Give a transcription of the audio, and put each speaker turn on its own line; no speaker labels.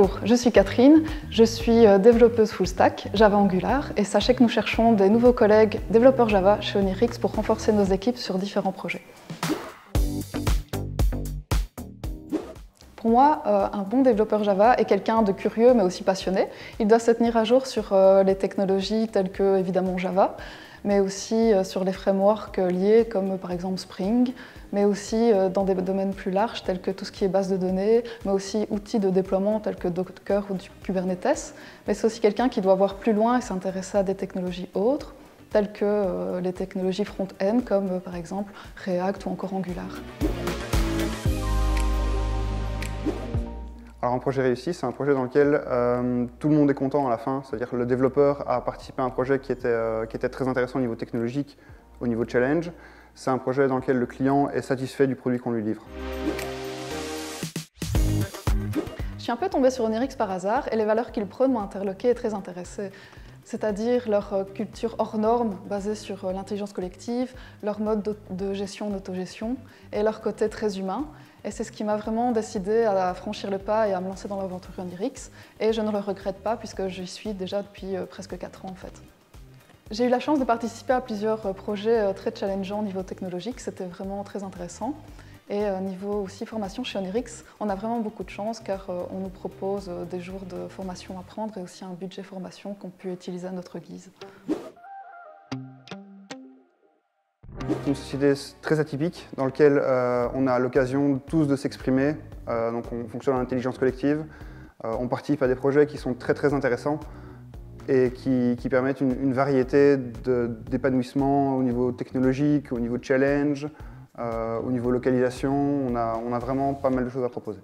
Bonjour, je suis Catherine, je suis développeuse full stack Java Angular et sachez que nous cherchons des nouveaux collègues développeurs Java chez Onirix pour renforcer nos équipes sur différents projets. Pour moi, un bon développeur Java est quelqu'un de curieux mais aussi passionné. Il doit se tenir à jour sur les technologies telles que évidemment Java, mais aussi sur les frameworks liés comme par exemple Spring, mais aussi dans des domaines plus larges tels que tout ce qui est base de données, mais aussi outils de déploiement tels que Docker ou du Kubernetes. Mais c'est aussi quelqu'un qui doit voir plus loin et s'intéresser à des technologies autres, telles que les technologies front-end comme par exemple React ou encore Angular.
Alors un projet réussi, c'est un projet dans lequel tout le monde est content à la fin, c'est-à-dire que le développeur a participé à un projet qui était très intéressant au niveau technologique, au niveau challenge. C'est un projet dans lequel le client est satisfait du produit qu'on lui livre.
Je suis un peu tombée sur Onirix par hasard et les valeurs qu'ils prônent m'ont interloquée et très intéressée. C'est-à-dire leur culture hors norme basée sur l'intelligence collective, leur mode de gestion, d'autogestion et leur côté très humain. Et c'est ce qui m'a vraiment décidé à franchir le pas et à me lancer dans l'aventure Onirix. Et je ne le regrette pas puisque j'y suis déjà depuis presque 4 ans en fait. J'ai eu la chance de participer à plusieurs projets très challengeants au niveau technologique, c'était vraiment très intéressant. Et niveau aussi formation chez Onirix, on a vraiment beaucoup de chance car on nous propose des jours de formation à prendre et aussi un budget formation qu'on peut utiliser à notre guise.
C'est une société très atypique dans laquelle on a l'occasion tous de s'exprimer, donc on fonctionne en intelligence collective, on participe à des projets qui sont très intéressants et qui permettent une variété d'épanouissement au niveau technologique, au niveau challenge, au niveau localisation. On a vraiment pas mal de choses à proposer.